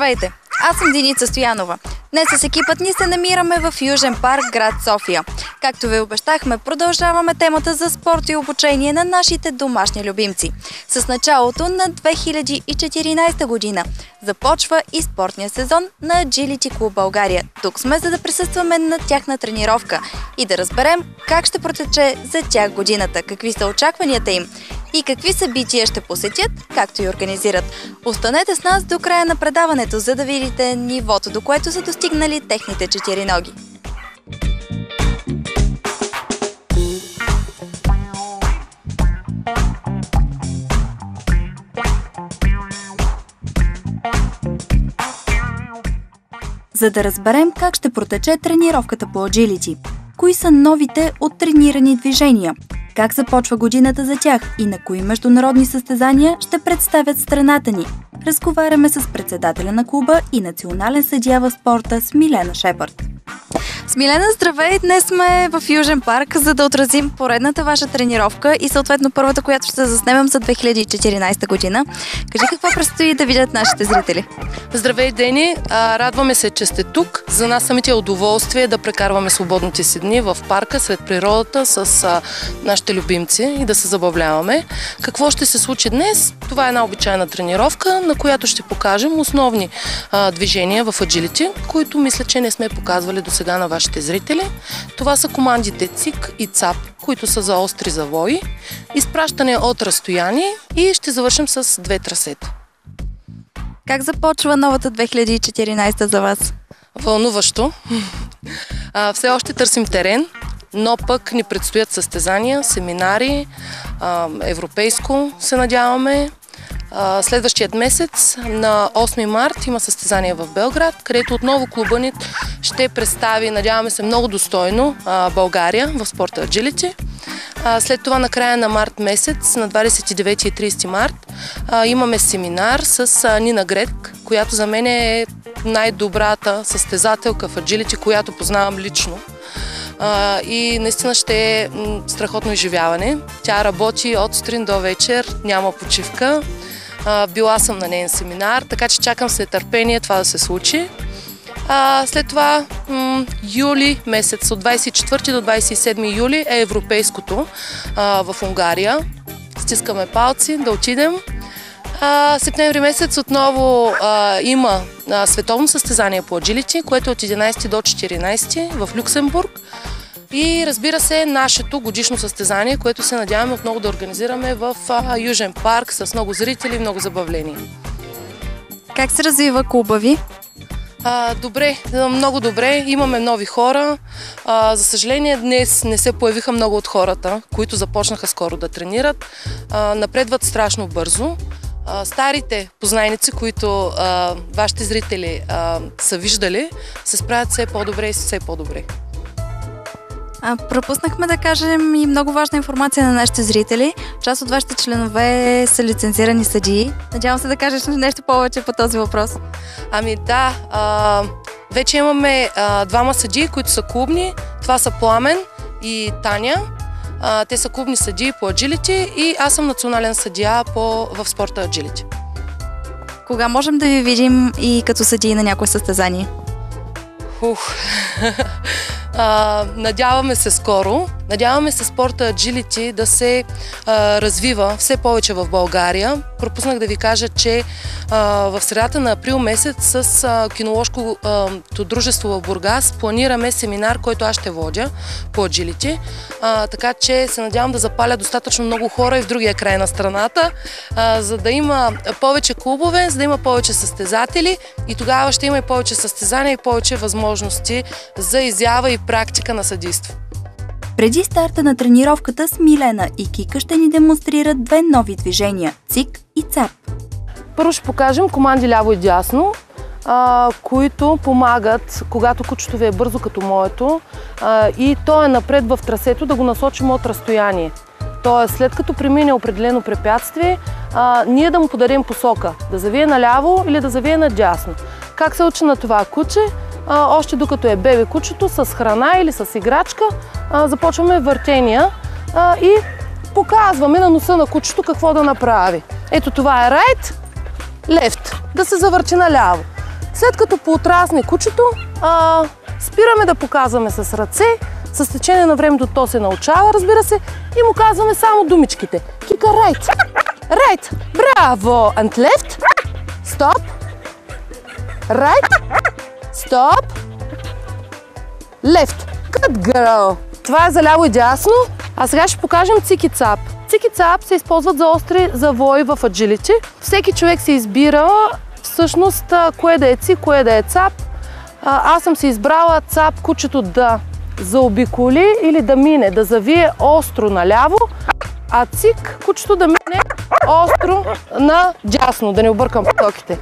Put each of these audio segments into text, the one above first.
Здравейте! Аз съм Деница Стоянова. Днес с екипът ни се намираме в Южен парк, град София. Както ви обещахме, продължаваме темата за спорт и обучение на нашите домашни любимци. С началото на 2014 година започва и спортния сезон на Agility Club България. Тук сме, за да присъстваме на тяхна тренировка и да разберем как ще протече за тях годината, какви са очакванията им и какви събития ще посетят, както и организират. Останете с нас до края на предаването, за да видите нивото, до което са достигнали техните четириноги. За да разберем как ще протече тренировката по Agility, кои са новите оттренирани движения, как започва годината за тях и на кои международни състезания ще представят страната ни, разговаряме с председателя на клуба и национален съдия в спорта Смилена Шепард. Смилена, здравей! Днес сме в Южен парк, за да отразим поредната ваша тренировка и съответно първата, която ще заснемем за 2014 година. Кажи какво предстои да видят нашите зрители. Здравей, Дени! Радваме се, че сте тук. За нас самите е удоволствие да прекарваме свободните си дни в парка, сред природата, с нашите любимци и да се забавляваме. Какво ще се случи днес? Това е една обичайна тренировка, на която ще покажем основни движения в Agility, които мисля, че не сме показвали до сега на вашите зрители. Това са командите ЦИК и ЦАП, които са за остри завои, изпращане от разстояние и ще завършим с две трасета. Как започва новата 2014 за вас? Вълнуващо. Все още търсим терен, но пък ни предстоят състезания, семинари, европейско се надяваме. Следващият месец, на 8 март, има състезание в Белград, където отново клуба ни ще представи, надяваме се много достойно, България в спорта Agility. След това на края на март месец, на 29 и 30 март, имаме семинар с Нина Грек, която за мен е най-добрата състезателка в Agility, която познавам лично. И наистина ще е страхотно изживяване. Тя работи от сутрин до вечер, няма почивка. Била съм на нейн семинар, така че чакам с нетърпение това да се случи. След това юли месец, от 24 до 27 юли е европейското в Унгария. Стискаме палци да отидем. Септември месец отново има световно състезание по Agility, което е от 11 до 14 в Люксембург. И разбира се, нашето годишно състезание, което се надяваме отново да организираме в Южен парк с много зрители и много забавления. Как се развива клуба ви? Добре, много добре. Имаме нови хора. За съжаление, днес не се появиха много от хората, които започнаха скоро да тренират. Напредват страшно бързо. Старите познайници, които вашите зрители са виждали, се справят все по-добре и все по-добре. Пропуснахме да кажем и много важна информация на нашите зрители. Част от вашите членове са лицензирани съдии. Надявам се да кажеш нещо повече по този въпрос. Ами да, вече имаме двама съдии, които са клубни. Това са Пламен и Таня. Те са клубни съдии по Agility и аз съм национален съдия в спорта Agility. Кога можем да ви видим и като съдии на някое състезание? Надяваме се скоро. Надяваме се спорта Agility да се развива все повече в България. Пропуснах да ви кажа, че в средата на април месец с киноложкото дружество в Бургас планираме семинар, който аз ще водя по Agility. Така че се надявам да запаля достатъчно много хора и в другия край на страната, за да има повече клубове, за да има повече състезатели и тогава ще има и повече състезания и повече възможности за изява и практика на съдийство. Преди старта на тренировката Смилена и Кика ще ни демонстрират две нови движения – ЦИК и ЦАП. Първо ще покажем команди ляво и дясно, които помагат, когато кучето ви е бързо като моето и то е напред в трасето, да го насочим от разстояние. Тоест, след като премине определено препятствие, ние да му подарим посока, да завие наляво или да завие надясно. Как се учи на това куче? Още докато е бебе кучето, с храна или с играчка, започваме въртения и показваме на носа на кучето какво да направи. Ето това е right, left, да се завърти наляво. След като поотрасне кучето, спираме да показваме с ръце. С течение на времето то се научава, разбира се, и му казваме само думичките. Кика right, right, браво, and left, stop, right, stop, left, good girl. Това е за ляво и дясно, а сега ще покажем цики-цап. Цики-цап се използват за остри завои в agility. Всеки човек се избира всъщност кое да е цик, кое да е цап. Аз съм си избрала цап кучето да заобиколи или да мине, да завие остро наляво, а цик кучето да мине остро надясно, да не объркам потоките.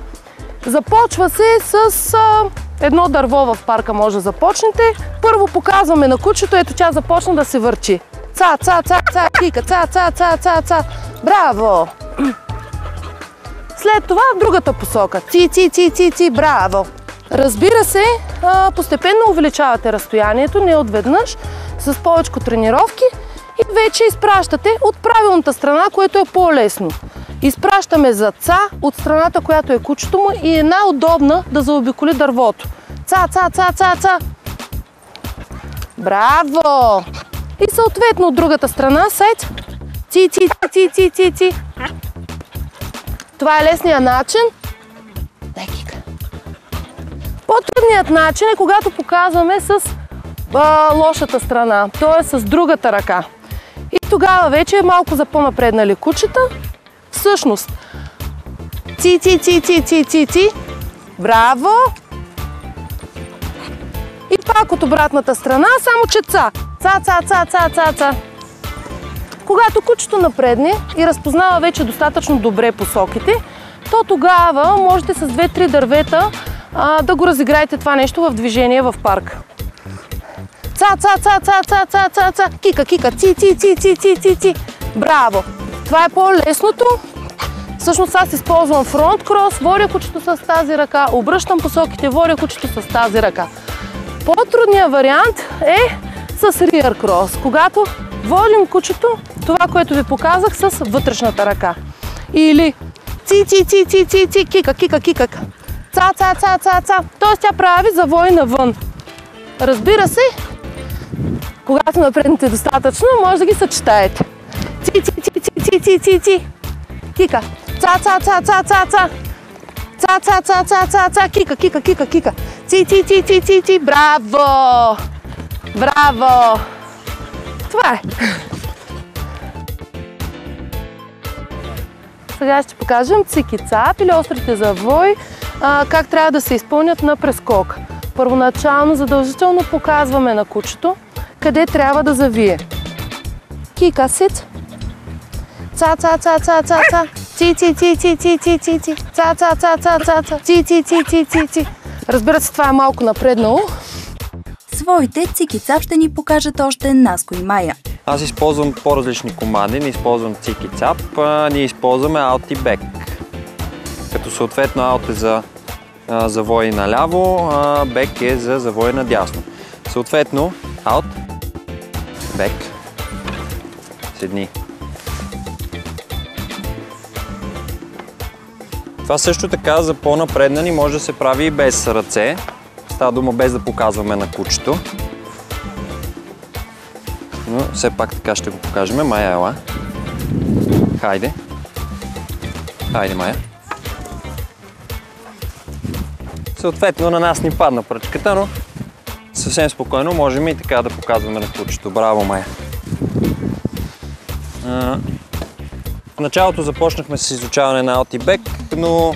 Започва се с едно дърво в парка, може да започнете. Първо показваме на кучето, ето тя започна да се върчи. Ца, ца, ца, ца, кика, ца, ца, ца, ца, ца. Браво! След това в другата посока. Ци, ци, ци, ци, ци, браво! Разбира се, постепенно увеличавате разстоянието, не отведнъж, с повече тренировки и вече изпращате от правилната страна, което е по-лесно. Изпращаме за ца от страната, която е кучето му и е най-удобна да заобиколи дървото. Ца, ца, ца, ца, ца. Браво! И съответно от другата страна, сайт. Ци, ци, ци, ци, ци, ци. Това е лесният начин. Дай кика. По-трудният начин е когато показваме с лошата страна, т.е. с другата ръка. И тогава вече е малко за по-напреднали кучета. Всъщност, ци, ци, ци, ци, ци, ци, ци. Браво! И пак от обратната страна, само че ца. Ца, ца, ца, ца, ца, ца. Когато кучето напредне и разпознава вече достатъчно добре посоките, то тогава можете с 2-3 дървета да го разиграете това нещо в движение в парк. Ца, ца, ца, ца, ца, ца, ца, ца. Кика, кика, ци, ци, ци, ци, ци, ци, ци. Браво! Това е по-лесното. Всъщност аз използвам фронт крос, водя кучето с тази ръка, обръщам посоките, водя кучето с тази ръка. По-трудният вариант е с rear крос, когато водим кучето, това, което ви показах, с вътрешната ръка. Или ци, ци, ци, ци, ци, ци, кика, кика, кика. Ца, ца, ца, ца, ца. Тоест тя прави завой навън. Разбира се, когато напреднете достатъчно, може да ги съчетаете. Ци, ци, ци, ци, ци, ци, ци, ци. Кика. Ца, ца, ца, ца, ца, ца. Ца, ца, ца, ца, ца, ца. Кика, кика, кика, кика. Ци, ци, ци, ци, ци, ци. Браво! Браво! Това е. Сега ще покажем цики-цап или острите завои, как трябва да се изпълнят на прескок. Първоначално задължително показваме на кучето къде трябва да завие. Кика, сит. Ца, ца, ца, ца, ца, ца. Ци, ци, ци, ци, ци, ци, ци, ци. Ца, ца, ца, ца, ца, ца. Ци, ци, ци, ци, ци, ци. Разбира се, това е малко напреднало. Своите цики-цап ще ни покажат още Наско и Майя. Аз използвам по-различни команди, не използвам цики-цап, ние използваме out и back. Като съответно out е за завой наляво, а back е за завой надясно. Съответно out, back, седни. Това също така за по-напреднани може да се прави и без ръце. Става дума без да показваме на кучето. Но все пак така ще го покажем. Майя, ела. Хайде. Хайде, Майя. Съответно на нас ни падна пръчката, но съвсем спокойно можем и така да показваме на кучето. Браво, Майя. В началото започнахме с изучаване на out и back, но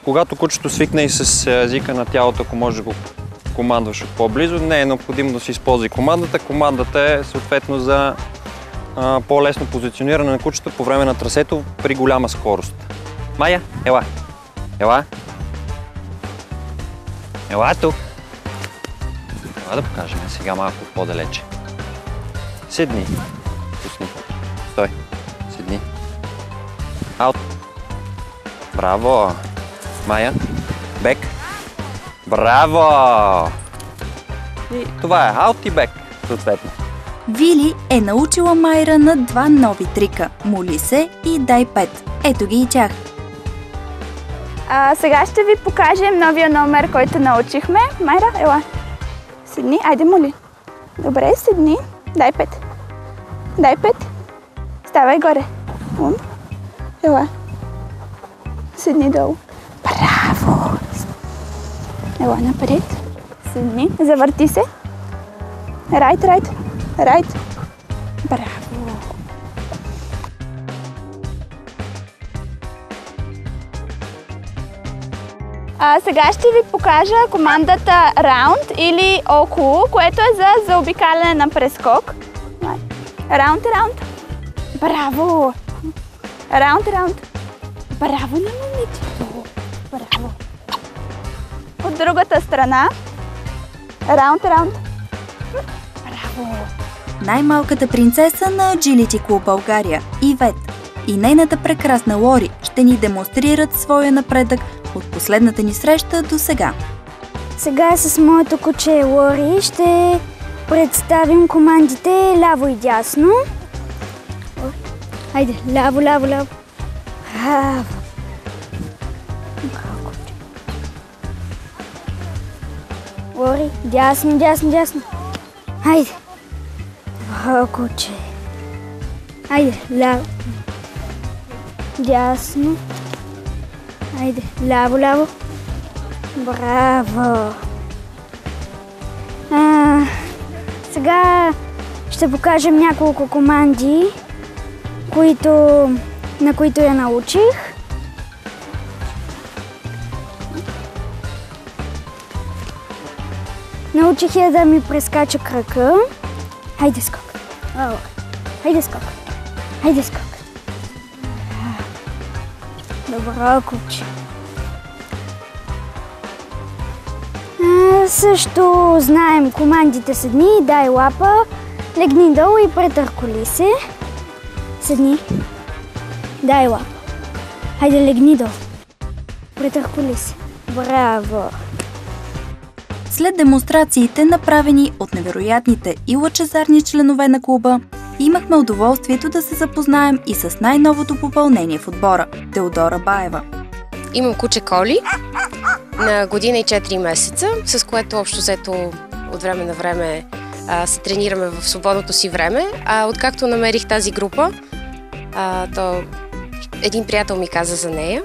когато кучето свикне и с езика на тялото, ако може да го командваш от по-близо, не е необходимо да се използва и командата. Командата е съответно за по-лесно позициониране на кучето по време на трасето при голяма скорост. Майя, ела! Ела! Ела тук! Ела да покажем сега малко по-далече. Седни. Пусни. Стой. Седни. Аут. Браво! Майя. Бек. Браво! И това е аут и бек, съответно. Вили е научила Майра на 2 нови трика – моли се и дай 5. Ето ги и тях. Сега ще ви покажем новия номер, който научихме. Майра, ела. Седни, айде моли. Добре, седни. Дай 5. Дай 5. Ставай горе. Ела. Седни долу. Браво! Ела напред. Седни. Завърти се. Райт. Браво! Сега ще ви покажа командата раунд или около, което е за заобикаляне на прескок. Раунд. Браво! Раунд. Браво на момичето! Браво! От другата страна. Раунд. Браво! Най-малката принцеса на Agility Club България, Ивет, и нейната прекрасна Лори ще ни демонстрират своя напредък от последната ни среща до сега. Сега с моето куче Лори ще представим командите ляво и дясно. Хайде, ляво. Браво. Лори, дясно. Хайде. Браво, куче. Хайде, ляво. Дясно. Хайде, ляво. Браво! Сега ще покажем няколко команди, на които я научих. Научих я да ми прескача крака. Хайде скок. Хайде скок. Добро, куче. Също знаем командите седни, дай лапа, легни долу и претърколи се. Седни, дай лапа. Хайде, легни долу. Претърколи се. Браво! След демонстрациите, направени от невероятните и лъчезарни членове на клуба, имахме удоволствието да се запознаем и с най-новото попълнение в отбора – Теодора Баева. Имам куче Коли на година и 4 месеца, с което общо взето от време на време се тренираме в свободното си време. Откакто намерих тази група, то един приятел ми каза за нея.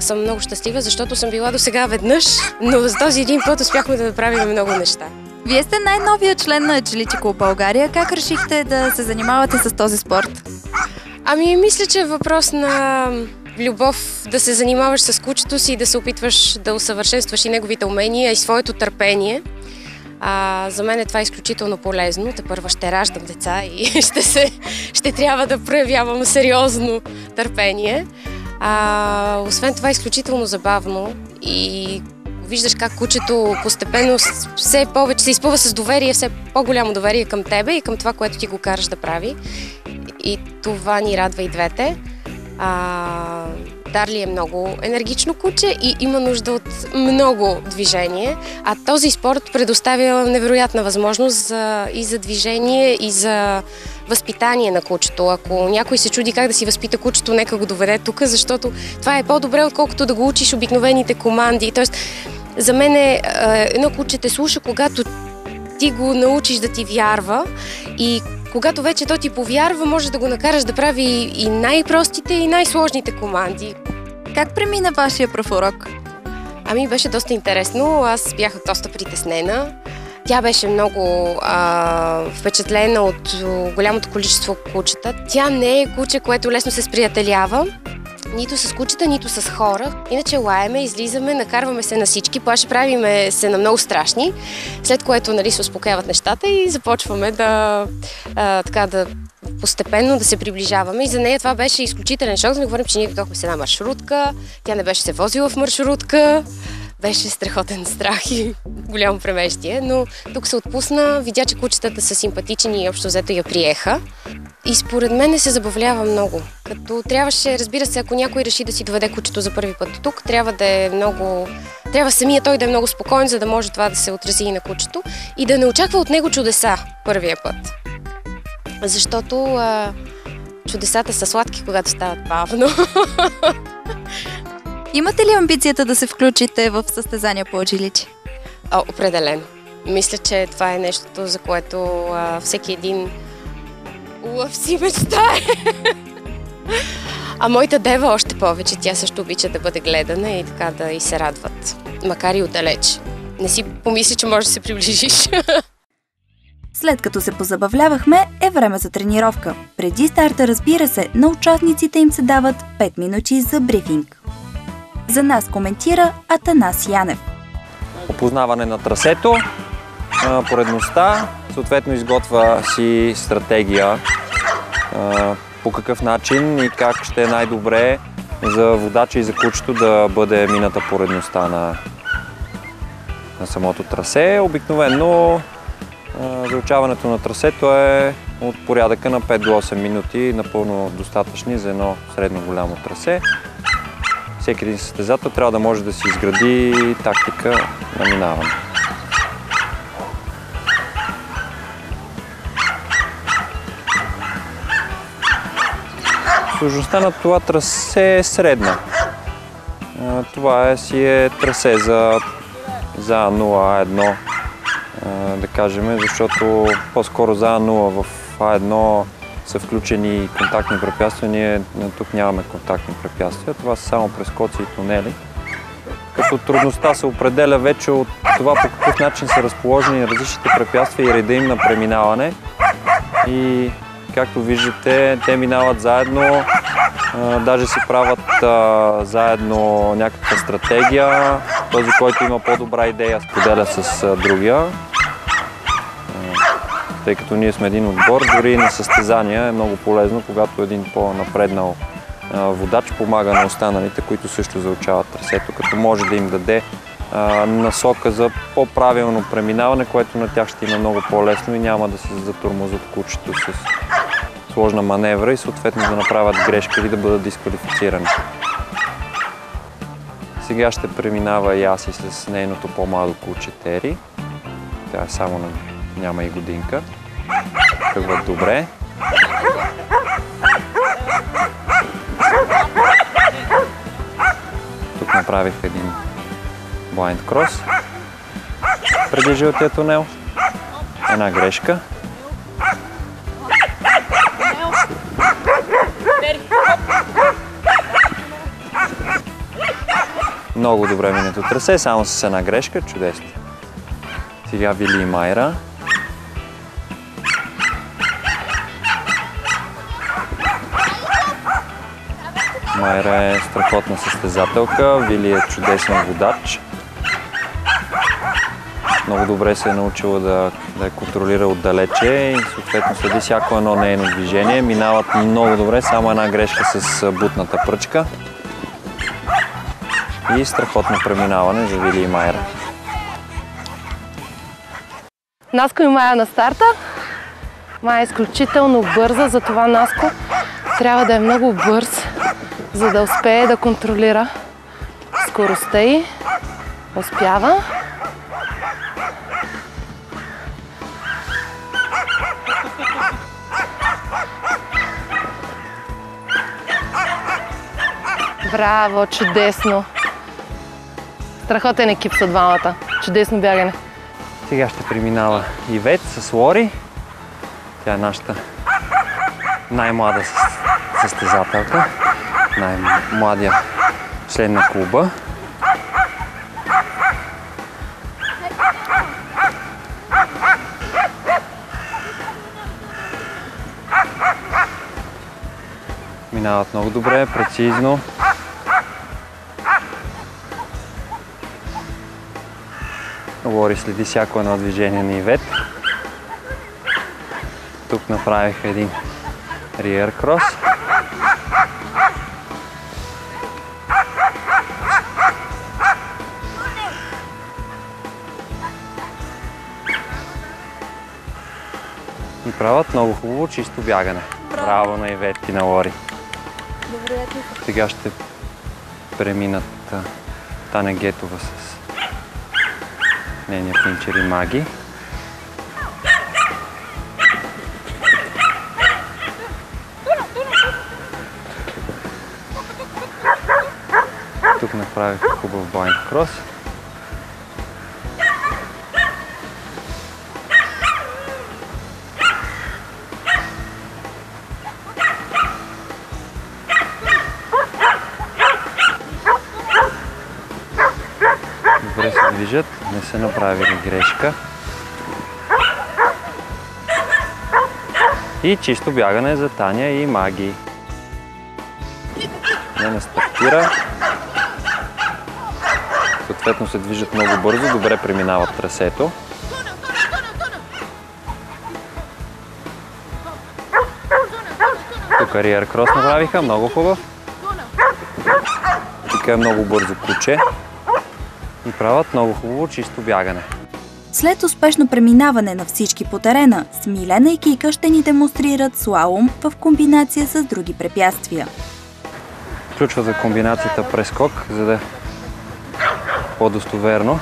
Съм много щастлива, защото съм била до сега веднъж, но за този един път успяхме да направим много неща. Вие сте най-новият член на Agility Club България. Как решихте да се занимавате с този спорт? Мисля, че е въпрос на любов да се занимаваш с кучето си и да се опитваш да усъвършенстваш и неговите умения и своето търпение. За мен това е изключително полезно. Тепърва ще раждам деца и ще трябва да проявявам сериозно търпение. Освен това е изключително забавно и виждаш как кучето постепенно все повече се изпълва с доверие, все по-голямо доверие към тебе и към това, което ти го караш да прави. И това ни радва и двете. Дарли е много енергично куче и има нужда от много движение, а този спорт предоставя невероятна възможност и за движение, и за възпитание на кучето. Ако някой се чуди как да си възпита кучето, нека го доведе тук, защото това е по-добре, отколкото да го учиш обикновените команди. Тоест, за мен едно куче те слуша, когато ти го научиш да ти вярва и когато вече то ти повярва, може да го накараш да прави и най-простите, и най-сложните команди. Как премина вашия пръв урок? Беше доста интересно. Аз бях доста притеснена. Тя беше много впечатлена от голямото количество кучета. Тя не е куче, което лесно се сприятелява. Нито с кучета, нито с хора. Иначе лаеме, излизаме, накарваме се на всички, плаше правиме се на много страшни, след което се успокояват нещата и започваме да постепенно да се приближаваме. И за нея това беше изключителен шок. Да не говорим, че ние дойдохме с една маршрутка, тя не беше се возила в маршрутка. Беше страхотен страх и голямо преместие, но тук се отпусна, видя, че кучетата са симпатични и общо взето я приеха. И според мен се забавлява много. Като трябваше, разбира се, ако някой реши да си доведе кучето за първи път тук, трябва самия той да е много спокоен, за да може това да се отрази и на кучето и да не очаква от него чудеса първия път. Защото чудесата са сладки, когато стават бавно. Имате ли амбицията да се включите в състезания по agility? Определено. Мисля, че това е нещото, за което всеки един лъв си мечтае. А моята дева още повече. Тя също обича да бъде гледана и така да и се радват. Макар и отдалеч. Не си помисли, че можеш да се приближиш. След като се позабавлявахме, е време за тренировка. Преди старта, разбира се, на участниците им се дават 5 минути за брифинг. За нас коментира Атанас Янев. Опознаване на трасето, поредността, съответно изготвя си стратегия по какъв начин и как ще е най-добре за водача и за кучето да бъде мината поредността на самото трасе. Обикновено заучаването на трасето е от порядъка на 5 до 8 минути, напълно достатъчни за едно средно голямо трасе. Всеки един състезател трябва да може да си изгради тактика на минаване. Сложността на това трасе е средна. Това си е трасе за A0, A1, да кажем, защото по-скоро за A0 в A1 са включени контактни препятствия. Ние тук нямаме контактни препятствия. Това са само прескоци и тунели. Като трудността се определя вече от това по какъв начин са разположени различните препятствия и реда им на преминаване. И както виждате, те минават заедно, даже си правят заедно някаква стратегия. Този, който има по-добра идея, споделя с другия. Тъй като ние сме един отбор, дори на състезания е много полезно, когато един по-напреднал водач помага на останалите, които също заучават трасето, като може да им даде насока за по-правилно преминаване, което на тях ще има много по-лесно и няма да се затормозят кучето с сложна маневра и съответно да направят грешка или да бъдат дисквалифицирани. Сега ще преминава и аз и с нейното по-младо куче Тери. Тя е само няма и годинка. Тръгват добре. Тук направих един blind cross преди жълтия тунел. Една грешка. Много добре минето трасе, само с една грешка, чудесно. Сега Вили и Майра. Майра е страхотна състезателка, Вили е чудесен водач. Много добре се е научила да я контролира отдалече и съответно следи всяко едно нейно движение. Минават много добре, само една грешка с бутната пръчка. И страхотно преминаване за Вили и Майра. Наско и Майя на старта. Майя е изключително бърза, затова Наско трябва да е много бърз, за да успее да контролира скоростта й. Успява. Браво, чудесно! Страхотен екип са двамата. Чудесно бягане. Сега ще преминава Ивет с Лори. Тя е нашата най-млада състезателка, най-младия член на клуба. Минават много добре, прецизно. Лори следи всяко едно движение на Ивет. Тук направиха един rear cross. И правят много хубаво, чисто бягане. Браво на Ивет и на Лори. Сега ще преминат Таня Гетова с нейния пинчер и Маги. Тук направих хубав блайнд крос. Добре се движат, не са направили грешка. И чисто бягане за Таня и Маги. Не стартира. Съответно се движат много бързо, добре преминават трасето. Тук кариер крос направиха, много хубав. Тук е много бързо куче и правят много хубаво чисто бягане. След успешно преминаване на всички по терена, Смилена и Кика ще ни демонстрират слалом в комбинация с други препятствия. Включват за комбинацията прескок, за да е по-достоверно.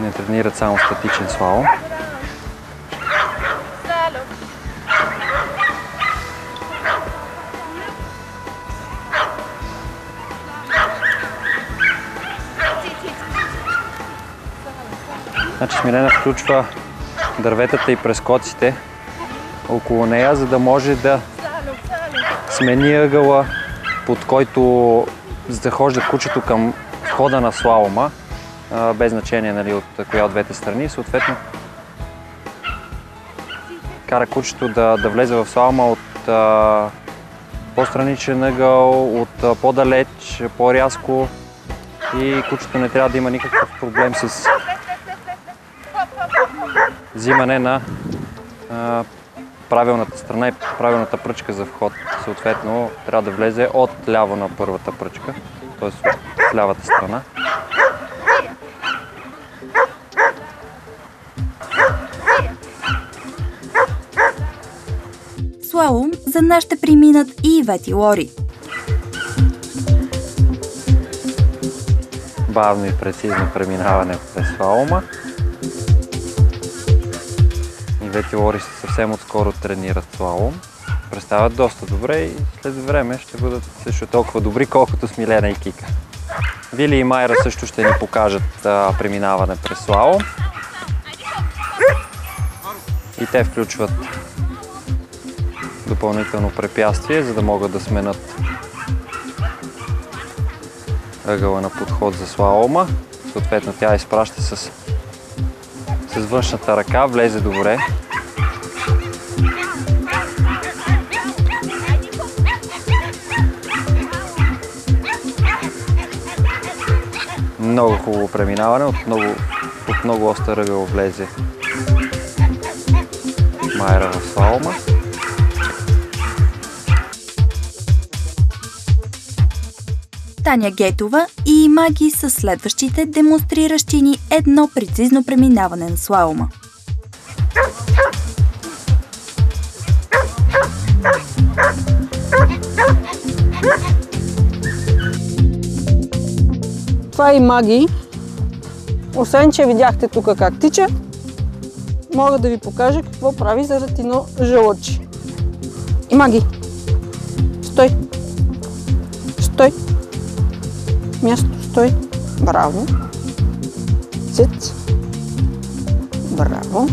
Не тренират само статичен слалом. Значи Смилена включва дърветата и прескоците около нея, за да може да смени ъгъла, под който захожда кучето към входа на слалома, без значение, нали, от коя от двете страни. Съответно кара кучето да влезе в слалома от по-страничен ъгъл, от по-далеч, по-рязко, и кучето не трябва да има никакъв проблем с взимане на правилната страна и правилната пръчка за вход. Съответно трябва да влезе от ляво на първата пръчка, т.е. от лявата страна. Слалом за нас ще преминат и Ивет и Лори. Бавно и прецизно преминаване през слалома. Ивет и Лори съвсем отскоро тренират слалом. Представят доста добре и след време ще бъдат също толкова добри, колкото Смилена и Кика. Вили и Майра също ще ни покажат преминаване през слалом. И те включват допълнително препятствие, за да могат да сменят ъгъла на подход за слалома. Съответно тя изпраща с външната ръка, влезе добре. Много хубаво преминаване, от много остър ъгъл влезе Майра в слалома. Таня Гетова и Маги са следващите, демонстриращи ни едно прецизно преминаване на слалома. Това е и Маги. Освен, че видяхте тук как тича, мога да ви покажа какво прави за ратино жълъчи. И Маги, стой! Стой! Място, стой! Браво! Сит! Браво!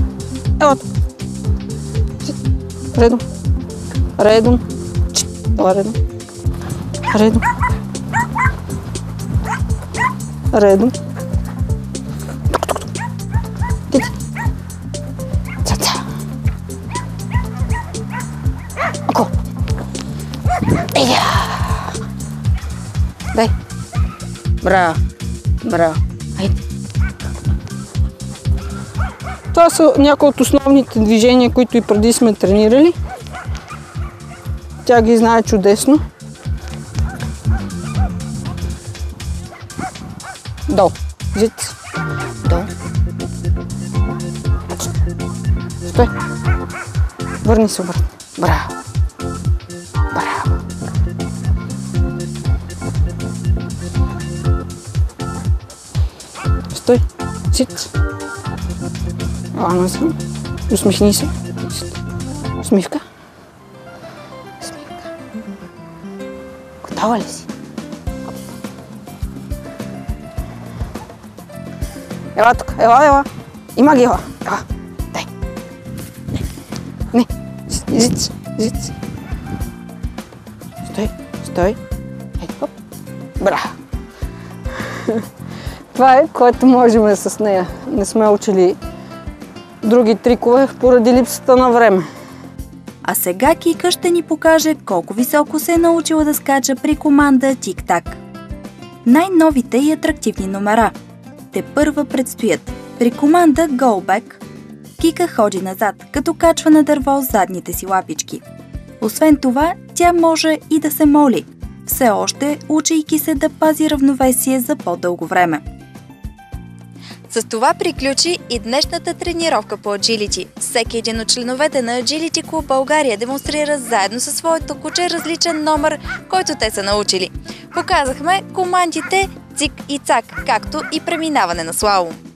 Ево тук! Сит! Редом! Редом! Редом! Редом! Редом! Тити! Ца-ца! Око! Ея! Дай! Браво! Браво! Айде! Това са някои от основните движения, които и преди сме тренирали. Тя ги знае чудесно. Долу. Зиц. Долу. Стой. Върни се обратно. Браво. Браво. Стой. Сит. Ладно съм. Усмихни се. Усмивка. Усмивка. Готова ли си? Ела тук, ела. Има ги, ела. Дай. Не. Зиц. Стой. Ето, хоп. Браво. Това е, което можем с нея. Не сме учили други трикове поради липсата на време. А сега Кика ще ни покаже колко високо се е научила да скача при команда Тик-так. Най-новите и атрактивни номера. Те първа предстоят. При команда Go Back Кика ходи назад, като качва на дърво с задните си лапички. Освен това, тя може и да се моли, все още учейки се да пази равновесие за по-дълго време. С това приключи и днешната тренировка по Agility. Всеки един от членовете на Agility Club България демонстрира заедно със своето куче различен номер, който те са научили. Показахме командите цик и цак, както и преминаване на слалом.